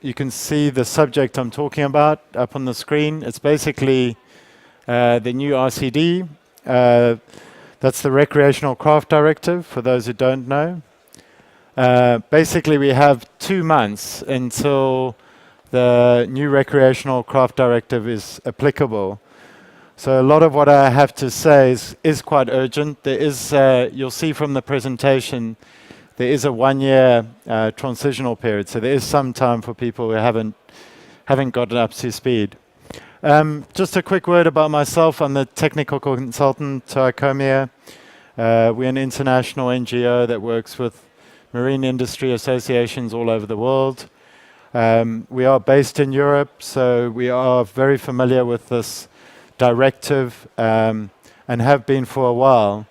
you can see the subject I'm talking about up on the screen. It's basically the new RCD. That's the Recreational Craft Directive, for those who don't know. Basically, we have 2 months until the new Recreational Craft Directive is applicable. So a lot of what I have to say is quite urgent. There is, you'll see from the presentation, there is a 1-year transitional period. So there is some time for people who haven't gotten up to speed. Just a quick word about myself. I'm the technical consultant to ICOMIA. We're an international NGO that works with marine industry associations all over the world. We are based in Europe, so we are very familiar with this directive and have been for a while.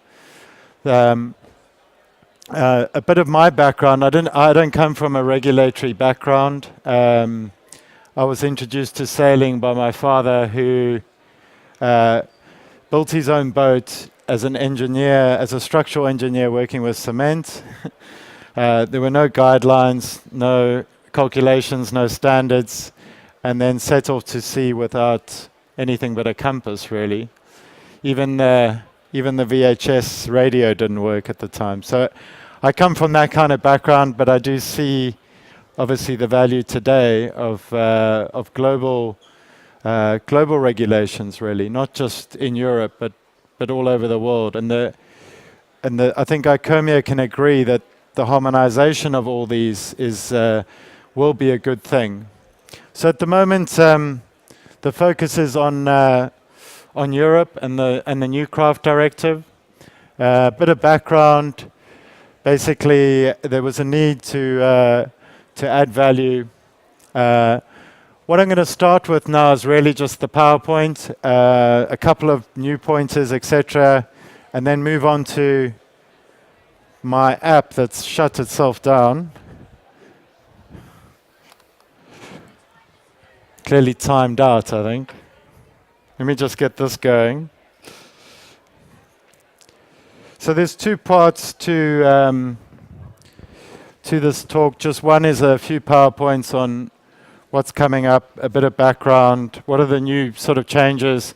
A bit of my background, I don't come from a regulatory background. I was introduced to sailing by my father, who built his own boat as an engineer, as a structural engineer working with cement. There were no guidelines, no calculations, no standards, and then set off to sea without anything but a compass, really. Even the VHS radio didn't work at the time. So I come from that kind of background, but I do see, obviously, the value today of global regulations, really, not just in Europe, but all over the world. And I think ICOMIA can agree that the harmonization of all these will be a good thing. So at the moment, the focus is on Europe and the new craft directive. A bit of background. Basically, there was a need to add value. What I'm going to start with now is really just the PowerPoint, a couple of new pointers, etc., and then move on to my app that's shut itself down. Clearly timed out, I think. Let me just get this going. So there's 2 parts to this talk. Just one is a few PowerPoints on what's coming up, a bit of background, what are the new sort of changes,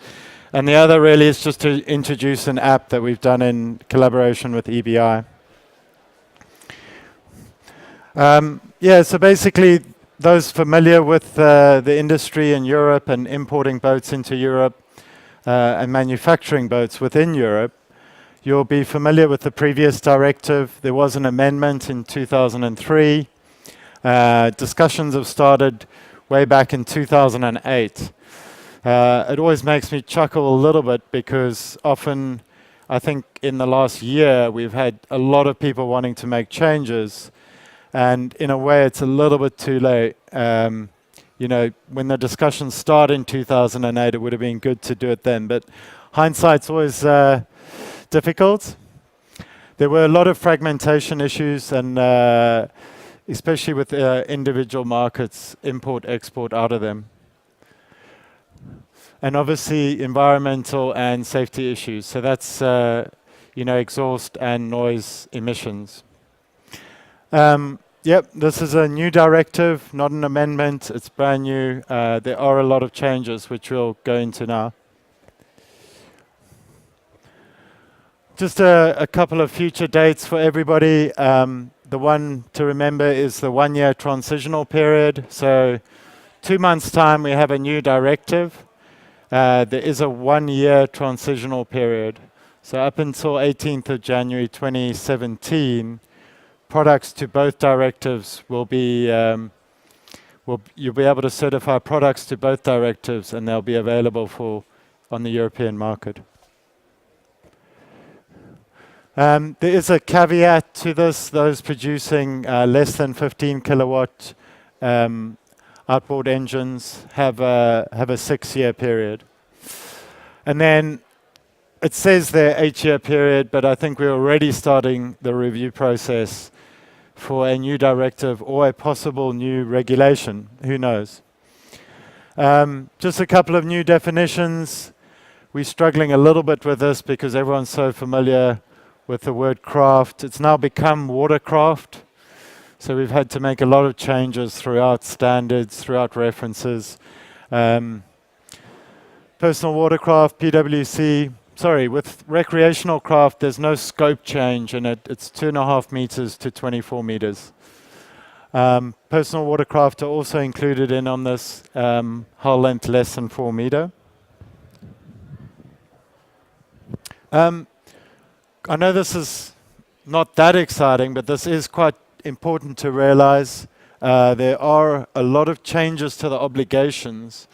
and the other really is just to introduce an app that we've done in collaboration with EBI. So basically, those familiar with the industry in Europe and importing boats into Europe and manufacturing boats within Europe, you'll be familiar with the previous directive. There was an amendment in 2003. Discussions have started way back in 2008. It always makes me chuckle a little bit because often, I think in the last year, we've had a lot of people wanting to make changes. And in a way, it's a little bit too late. When the discussions started in 2008, it would have been good to do it then. But hindsight's always difficult. There were a lot of fragmentation issues, and especially with individual markets, import, export out of them. And obviously, environmental and safety issues. So that's, exhaust and noise emissions. This is a new directive, not an amendment. It's brand new. There are a lot of changes, which we'll go into now. Just a couple of future dates for everybody. The one to remember is the 1-year transitional period. So 2 months' time, we have a new directive. There is a 1-year transitional period. So up until 18th of January 2017, products to both directives will be, you'll be able to certify products to both directives, and they'll be available on the European market. There is a caveat to this. Those producing less than 15 kilowatt outboard engines have a 6-year period. And then it says there 8-year period, but I think we're already starting the review process for a new directive or a possible new regulation. Who knows? Just a couple of new definitions. We're struggling a little bit with this because everyone's so familiar with the word craft. It's now become watercraft. So we've had to make a lot of changes throughout standards, throughout references. Personal watercraft, PWC. Sorry, with recreational craft, there's no scope change in it. It's 2.5 meters to 24 meters. Personal watercraft are also included in on this, hull length less than 4 meter. I know this is not that exciting, but this is quite important to realize. There are a lot of changes to the obligations.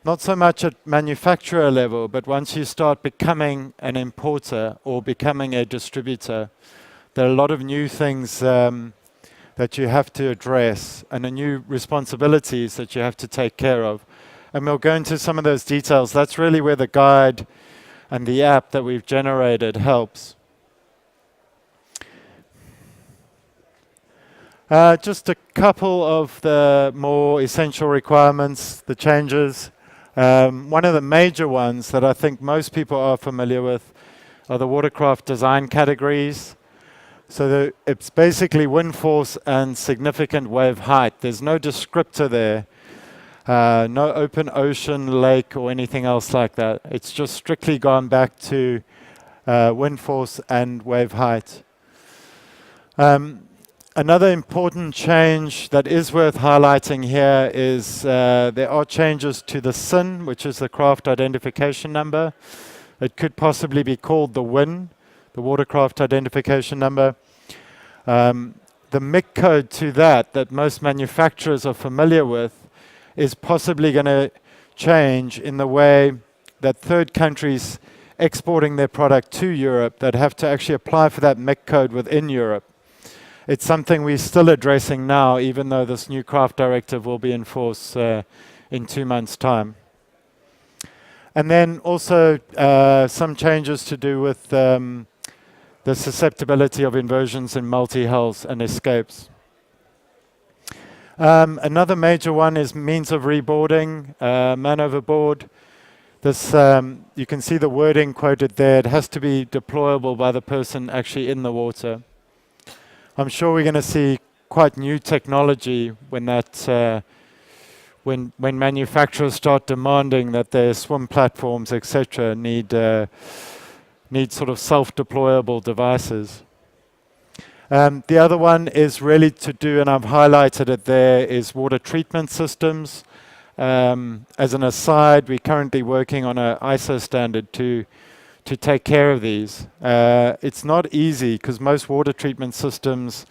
Not so much at manufacturer level, but once you start becoming an importer or becoming a distributor, there are a lot of new things that you have to address and the new responsibilities that you have to take care of. And we'll go into some of those details. That's really where the guide and the app that we've generated helps. Just a couple of the more essential requirements, the changes. One of the major ones that I think most people are familiar with are the watercraft design categories. So it's basically wind force and significant wave height. There's no descriptor there, no open ocean, lake, or anything else like that. It's just strictly gone back to wind force and wave height. Another important change that is worth highlighting here is there are changes to the SIN, which is the craft identification number. It could possibly be called the WIN, the watercraft identification number. The MIC code to that most manufacturers are familiar with is possibly going to change in the way that third countries exporting their product to Europe that have to actually apply for that MIC code within Europe. It's something we're still addressing now, even though this new craft directive will be in force in 2 months' time. And then also some changes to do with the susceptibility of inversions in multi-hulls and escapes. Another major one is means of reboarding, man overboard. This, you can see the wording quoted there. It has to be deployable by the person actually in the water. I'm sure we're going to see quite new technology when that, when manufacturers start demanding that their swim platforms, etc., need sort of self-deployable devices. The other one is really to do, and I've highlighted it there, is water treatment systems. As an aside, we're currently working on an ISO standard to take care of these. It's not easy because most water treatment systems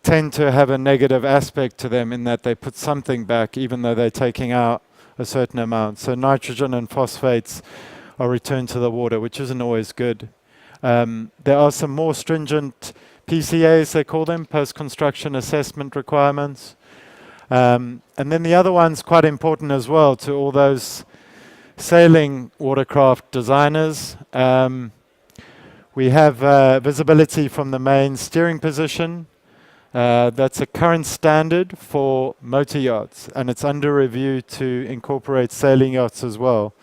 tend to have a negative aspect to them in that they put something back even though they're taking out a certain amount. So nitrogen and phosphates are returned to the water, which isn't always good. There are some more stringent PCAs, they call them, post-construction assessment requirements. And then the other one's quite important as well to all those sailing watercraft designers. We have visibility from the main steering position. That's a current standard for motor yachts, and it's under review to incorporate sailing yachts as well.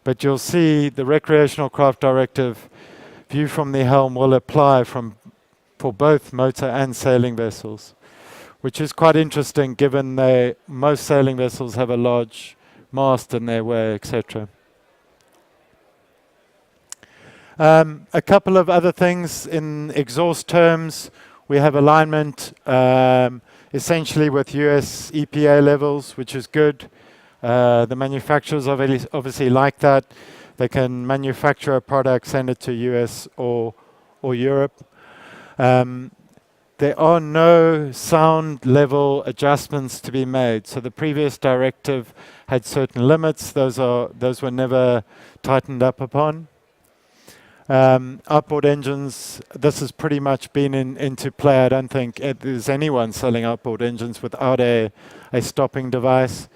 But you'll see the Recreational Craft Directive view from the helm will apply for both motor and sailing vessels, which is quite interesting given most sailing vessels have a large mast in their way, etc. A couple of other things in exhaust terms. We have alignment essentially with US EPA levels, which is good. The manufacturers obviously like that. They can manufacture a product, send it to US or Europe. There are no sound level adjustments to be made. So the previous directive had certain limits. Those were never tightened up upon. Outboard engines, this has pretty much been into play. I don't think there's anyone selling outboard engines without a stopping device.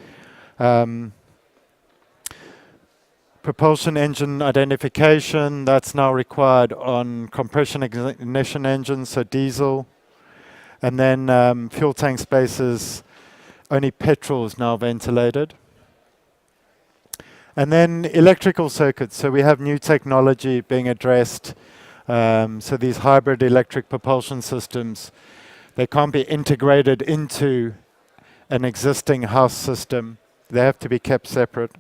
Propulsion engine identification, that's now required on compression ignition engines, so diesel. And then fuel tank spaces, only petrol is now ventilated. And then electrical circuits. So we have new technology being addressed. So these hybrid electric propulsion systems, they can't be integrated into an existing house system. They have to be kept separate.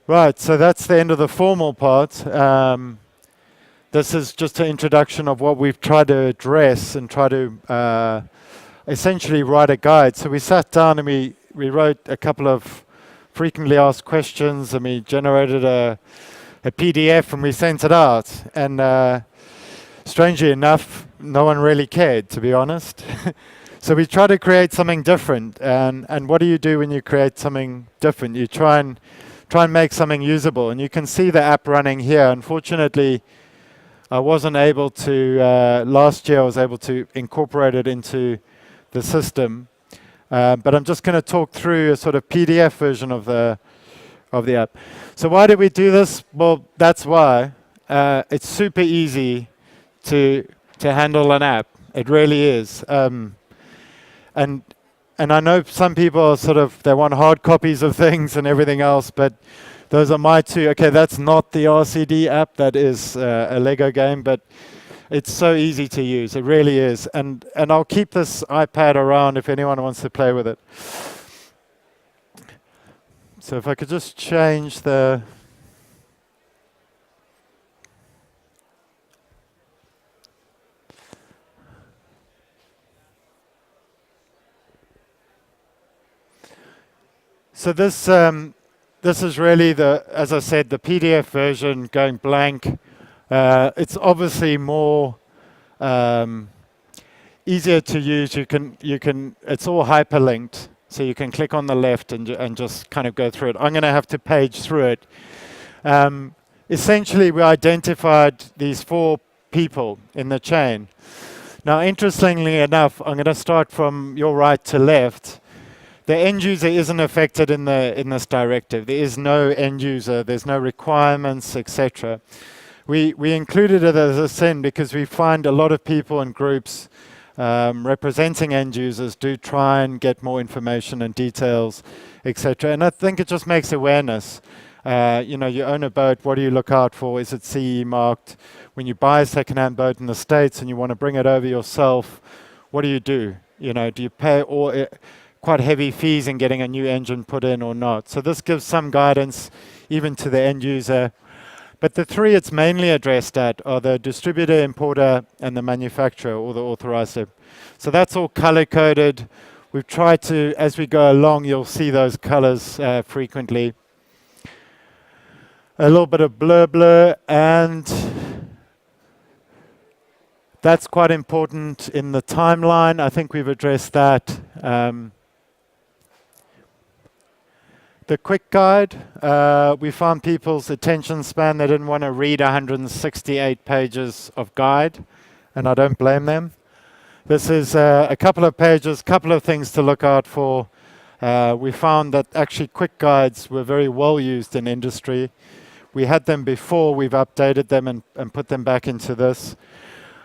Right, so that's the end of the formal part. This is just an introduction of what we've tried to address and try to essentially write a guide. So we sat down and we wrote a couple of frequently asked questions, and we generated a PDF and we sent it out. And strangely enough, no one really cared, to be honest. So we try to create something different. And what do you do when you create something different? You try and make something usable. And you can see the app running here. Unfortunately, I wasn't able to, last year I was able to incorporate it into the system. But I'm just going to talk through a sort of PDF version of the app. So why did we do this? Well, that's why. It's super easy to handle an app. It really is. And I know some people are sort of, they want hard copies of things and everything else, but those are my two. Okay, that's not the RCD app, that is a Lego game, but it's so easy to use. It really is. And I'll keep this iPad around if anyone wants to play with it. So if I could just change the... So this is really as I said, the PDF version going blank. It's obviously more easier to use. It's all hyperlinked, so you can click on the left and just kind of go through it. I'm going to have to page through it. Essentially, we identified these 4 people in the chain. Now, interestingly enough, I'm going to start from your right to left. The end user isn't affected in this directive. There is no end user. There's no requirements, etc. We included it as a sin because we find a lot of people and groups representing end users do try and get more information and details, etc. And I think it just makes awareness. You own a boat. What do you look out for? Is it CE marked? When you buy a second-hand boat in the States and you want to bring it over yourself, what do? Do you pay quite heavy fees in getting a new engine put in or not? So this gives some guidance even to the end user. But the 3 it's mainly addressed at are the distributor, importer, and the manufacturer or the authorizer. So that's all color-coded. We've tried to, as we go along, you'll see those colors frequently. A little bit of blur, and that's quite important in the timeline. I think we've addressed that. The quick guide, we found people's attention span, they didn't want to read 168 pages of guide, and I don't blame them. This is a couple of pages, couple of things to look out for. We found that actually quick guides were very well used in industry. We had them before, we've updated them and put them back into this.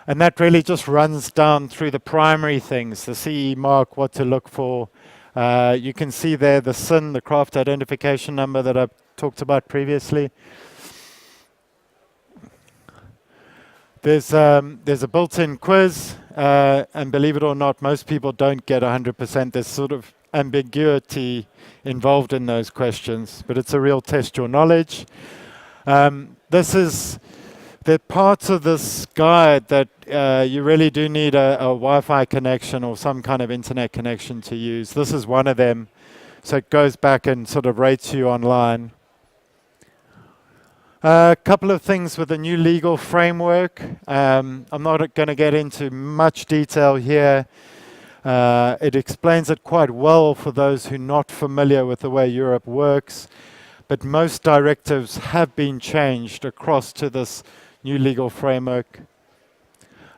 And that really just runs down through the primary things, the CE mark, what to look for. You can see there the SIN, the craft identification number that I've talked about previously. There's a built-in quiz, and believe it or not, most people don't get 100%. There's sort of ambiguity involved in those questions, but it's a real test your knowledge. This is the parts of this guide that you really do need a Wi-Fi connection or some kind of internet connection to use. This is one of them. So it goes back and sort of rates you online. A couple of things with the new legal framework. I'm not going to get into much detail here. It explains it quite well for those who are not familiar with the way Europe works. But most directives have been changed across to this new legal framework.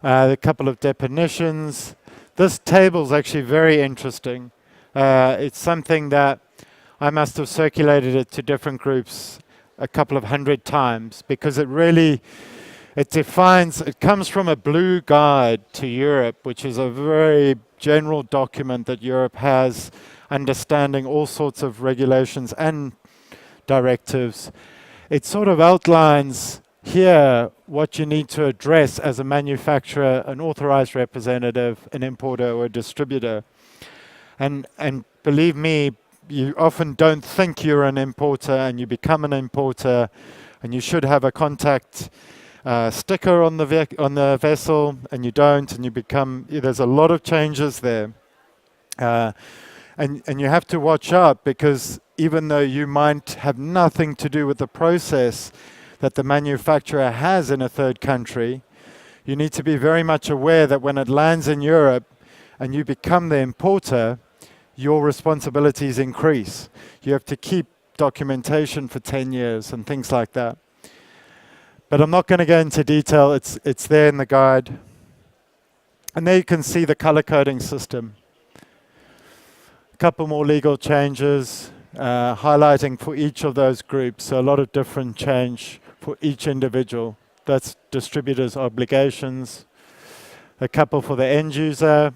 A couple of definitions. This table is actually very interesting. It's something that I must have circulated it to different groups a couple of 100 times because it comes from a blue guide to Europe, which is a very general document that Europe has, understanding all sorts of regulations and directives. It sort of outlines Here, what you need to address as a manufacturer, an authorized representative, an importer, or a distributor. And believe me, you often don't think you're an importer and you become an importer, and you should have a contact sticker on the vessel, and you don't, and you become. There's a lot of changes there, and you have to watch out, because even though you might have nothing to do with the process that the manufacturer has in a third country, you need to be very much aware that when it lands in Europe and you become the importer, your responsibilities increase. You have to keep documentation for 10 years and things like that. But I'm not going to go into detail. It's there in the guide. And there you can see the color coding system. A couple more legal changes, highlighting for each of those groups. So a lot of different change for each individual. That's distributors' obligations. A couple for the end user.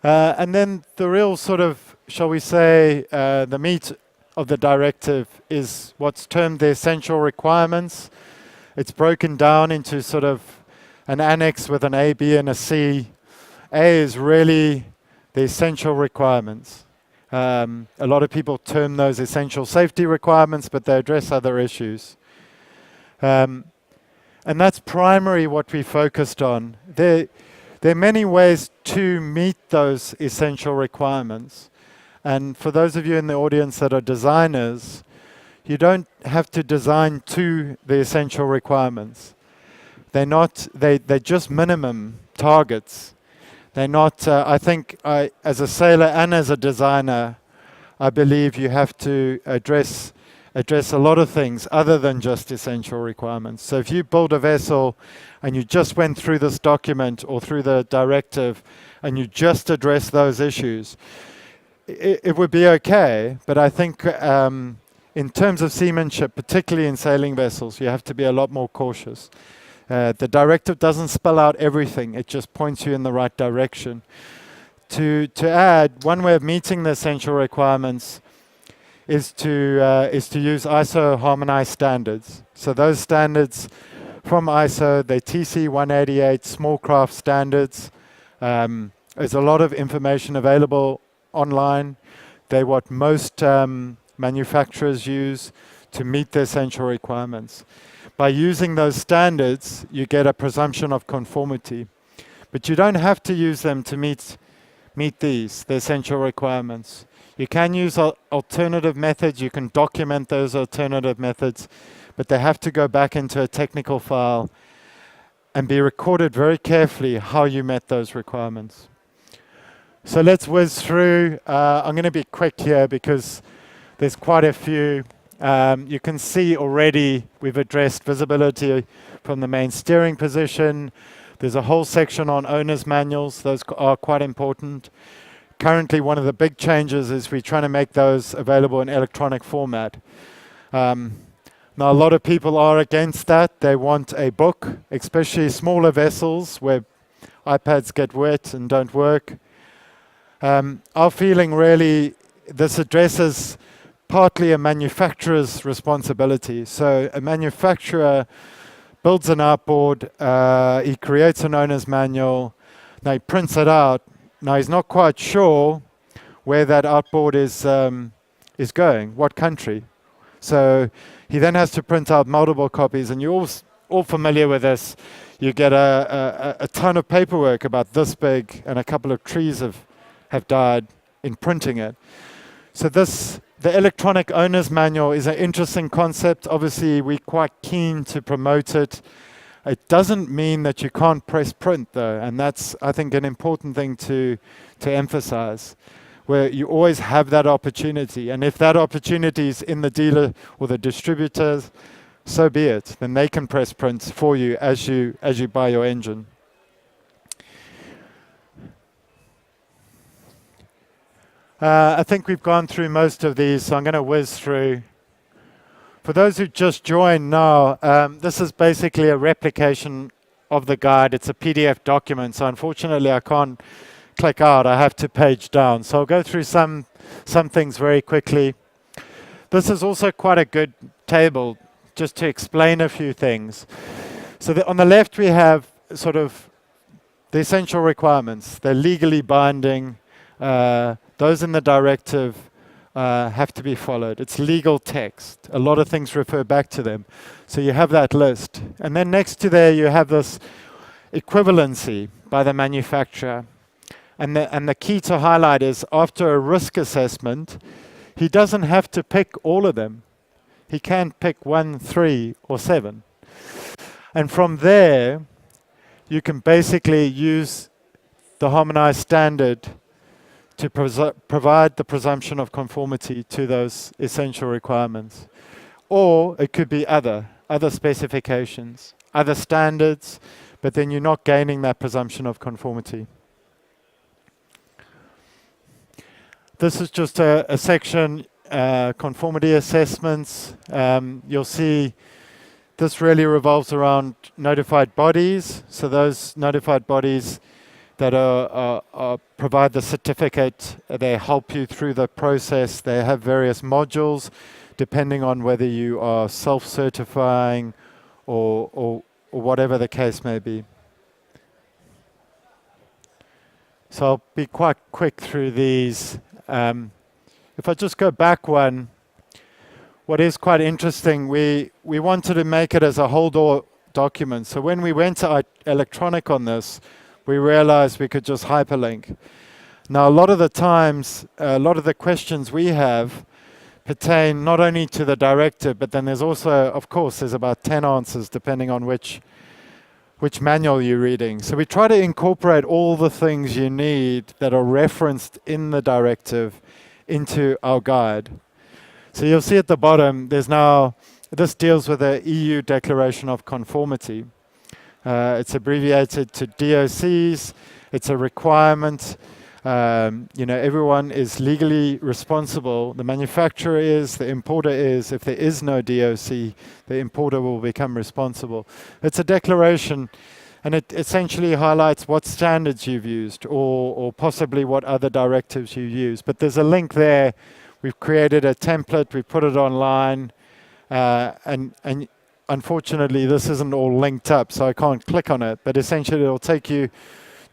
And then the real sort of, shall we say, the meat of the directive is what's termed the essential requirements. It's broken down into sort of an annex with an A, B, and a C. A is really the essential requirements. A lot of people term those essential safety requirements, but they address other issues. And that's primarily what we focused on. There are many ways to meet those essential requirements. And for those of you in the audience that are designers, you don't have to design to the essential requirements. They're just minimum targets. They're not, I think, as a sailor and as a designer, I believe you have to address a lot of things other than just essential requirements. So if you build a vessel and you just went through this document or through the directive and you just address those issues, it would be okay. But I think in terms of seamanship, particularly in sailing vessels, you have to be a lot more cautious. The directive doesn't spell out everything. It just points you in the right direction. To add, one way of meeting the essential requirements is to use ISO harmonized standards. So those standards from ISO, they're TC 188 small craft standards. There's a lot of information available online. They're what most manufacturers use to meet the essential requirements. By using those standards, you get a presumption of conformity. But you don't have to use them to meet the essential requirements. You can use alternative methods. You can document those alternative methods, but they have to go back into a technical file and be recorded very carefully how you met those requirements. So let's whiz through. I'm going to be quick here because there's quite a few. You can see already we've addressed visibility from the main steering position. There's a whole section on owner's manuals. Those are quite important. Currently, one of the big changes is we're trying to make those available in electronic format. Now, a lot of people are against that. They want a book, especially smaller vessels where iPads get wet and don't work. Our feeling really, this addresses partly a manufacturer's responsibility. So a manufacturer builds an outboard, he creates an owner's manual, now he prints it out. Now he's not quite sure where that outboard is going, what country. So he then has to print out multiple copies, and you're all familiar with this. You get a ton of paperwork about this big, and a couple of trees have died in printing it. So the electronic owner's manual is an interesting concept. Obviously, we're quite keen to promote it. It doesn't mean that you can't press print, though, and that's, I think, an important thing to emphasize, where you always have that opportunity. And if that opportunity is in the dealer or the distributors, so be it. Then they can press print for you as you buy your engine. I think we've gone through most of these, so I'm going to whiz through. For those who just joined now, this is basically a replication of the guide. It's a PDF document, so unfortunately I can't click out. I have to page down. So I'll go through some some things very quickly. This is also quite a good table just to explain a few things. So on the left we have sort of the essential requirements. They're legally binding. Those in the directive have to be followed. It's legal text. A lot of things refer back to them. So you have that list. And then next to there you have this equivalency by the manufacturer. And the key to highlight is after a risk assessment, he doesn't have to pick all of them. He can pick 1, 3, or 7. And from there, you can basically use the harmonized standard to provide the presumption of conformity to those essential requirements. Or it could be other specifications, other standards, but then you're not gaining that presumption of conformity. This is just a section, conformity assessments. You'll see this really revolves around notified bodies. So those notified bodies that provide the certificate, they help you through the process. They have various modules, depending on whether you are self-certifying or whatever the case may be. So I'll be quite quick through these. If I just go back one, what is quite interesting, we wanted to make it as a whole document. So when we went to electronic on this, we realized we could just hyperlink. Now, a lot of the times, a lot of the questions we have pertain not only to the directive, but then there's also, of course, there's about 10 answers depending on which manual you're reading. So we try to incorporate all the things you need that are referenced in the directive into our guide. So you'll see at the bottom, this deals with the EU Declaration of Conformity. It's abbreviated to DOCs. It's a requirement. Everyone is legally responsible. The manufacturer is, the importer is. If there is no DOC, the importer will become responsible. It's a declaration, and it essentially highlights what standards you've used or possibly what other directives you use. But there's a link there. We've created a template. We put it online, and unfortunately, this isn't all linked up, so I can't click on it. But essentially, it'll take you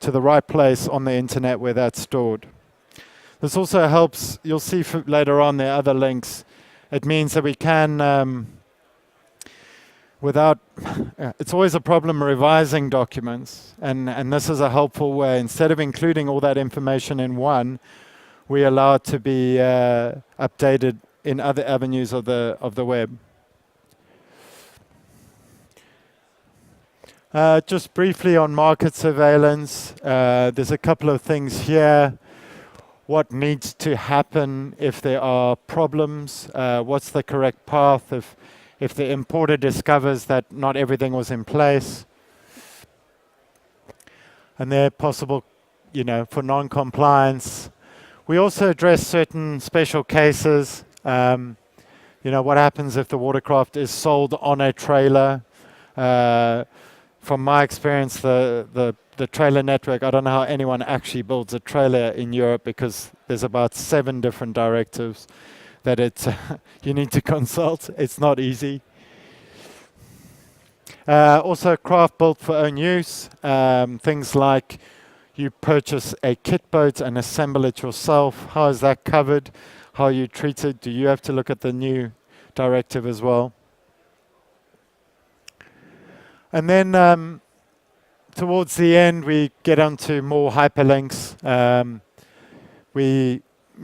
to the right place on the internet where that's stored. This also helps, you'll see later on there are other links. It means that we can, it's always a problem revising documents, and this is a helpful way. Instead of including all that information in one, we allow it to be updated in other avenues of the web. Just briefly on market surveillance, there's a couple of things here. What needs to happen if there are problems? What's the correct path if the importer discovers that not everything was in place? And they're possible, for non-compliance. We also address certain special cases. What happens if the watercraft is sold on a trailer? From my experience, the trailer network, I don't know how anyone actually builds a trailer in Europe because there's about 7 different directives that you need to consult. It's not easy. Also, craft built for own use. Things like you purchase a kit boat and assemble it yourself. How is that covered? How are you treated? Do you have to look at the new directive as well? And then towards the end, we get onto more hyperlinks.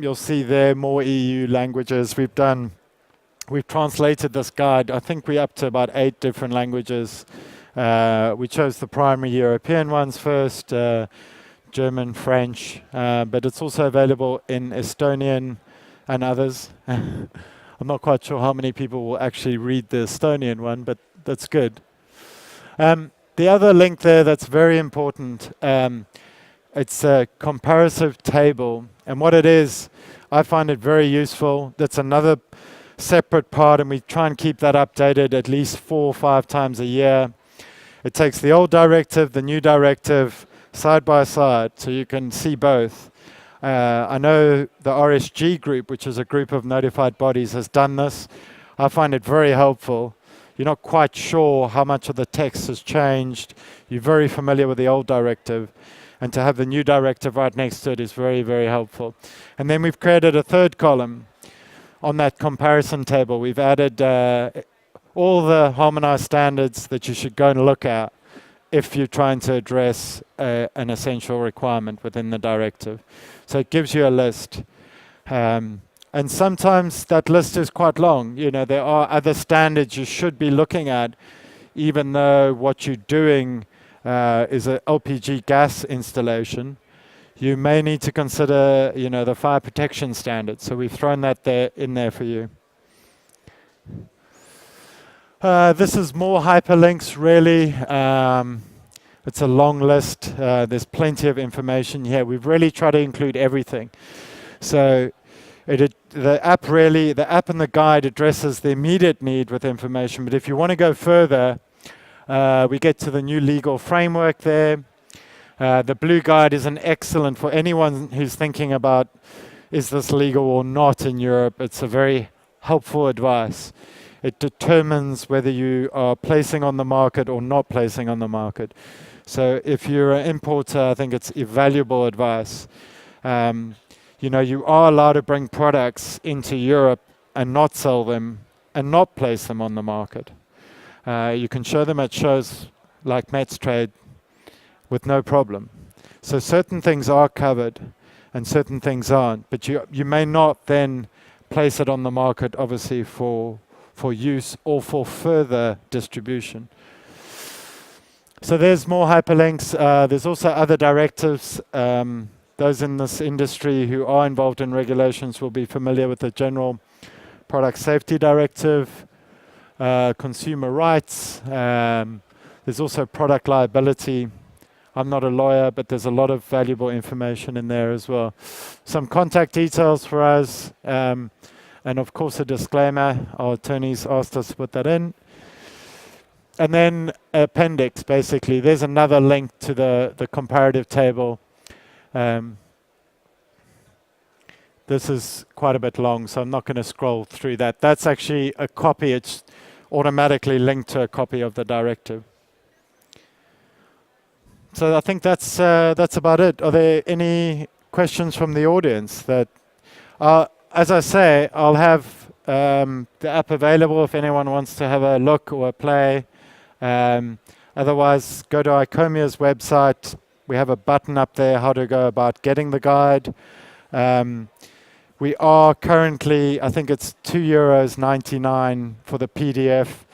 You'll see there more EU languages. We've translated this guide. I think we're up to about 8 different languages. We chose the primary European ones first, German, French, but it's also available in Estonian and others. I'm not quite sure how many people will actually read the Estonian one, but that's good. The other link there that's very important, it's a comparative table. And what it is, I find it very useful. That's another separate part, and we try and keep that updated at least 4 or 5 times a year. It takes the old directive, the new directive, side by side, so you can see both. I know the RSG group, which is a group of notified bodies, has done this. I find it very helpful. You're not quite sure how much of the text has changed. You're very familiar with the old directive. And to have the new directive right next to it is very, very helpful. And then we've created a third column on that comparison table. We've added all the harmonized standards that you should go and look at if you're trying to address an essential requirement within the directive. So it gives you a list. And sometimes that list is quite long. You know, there are other standards you should be looking at, even though what you're doing is an LPG gas installation. You may need to consider, you know, the fire protection standards. So we've thrown that in there for you. This is more hyperlinks, really. It's a long list. There's plenty of information here. We've really tried to include everything. So the app and the guide addresses the immediate need with information. But if you want to go further, we get to the new legal framework there. The blue guide is an excellent for anyone who's thinking about, is this legal or not in Europe? It's a very helpful advice. It determines whether you are placing on the market or not placing on the market. So if you're an importer, I think it's invaluable advice. You know, you are allowed to bring products into Europe and not sell them and not place them on the market. You can show them at shows like Metstrade with no problem. So certain things are covered and certain things aren't, but you may not then place it on the market, obviously, for use or for further distribution. So there's more hyperlinks. There's also other directives. Those in this industry who are involved in regulations will be familiar with the General Product Safety Directive, consumer rights. There's also product liability. I'm not a lawyer, but there's a lot of valuable information in there as well. Some contact details for us, and of course a disclaimer. Our attorneys asked us to put that in. And then appendix, basically. There's another link to the comparative table. This is quite a bit long, so I'm not going to scroll through that. That's actually a copy. It's automatically linked to a copy of the directive. So I think that's about it. Are there any questions from the audience? That, as I say, I'll have the app available if anyone wants to have a look or a play. Otherwise, go to ICOMIA's website. We have a button up there, how to go about getting the guide. We are currently, I think it's €2.99 for the PDF.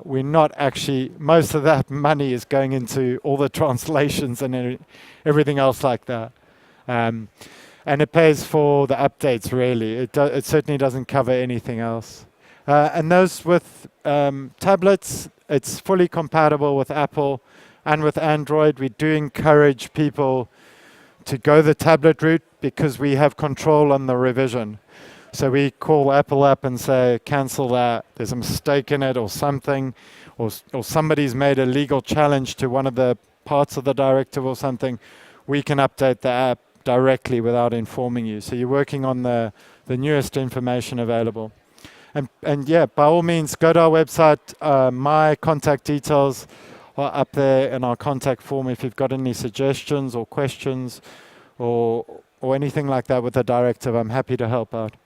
We're not actually, most of that money is going into all the translations and everything else like that. And it pays for the updates, really. It certainly doesn't cover anything else. And those with tablets, it's fully compatible with Apple and with Android. We do encourage people to go the tablet route because we have control on the revision. So we call Apple up and say, cancel that, there's a mistake in it or something, or somebody's made a legal challenge to one of the parts of the directive or something. We can update the app directly without informing you. So you're working on the newest information available. And yeah, by all means, go to our website. My contact details are up there in our contact form if you've got any suggestions or questions or anything like that with the directive. I'm happy to help out.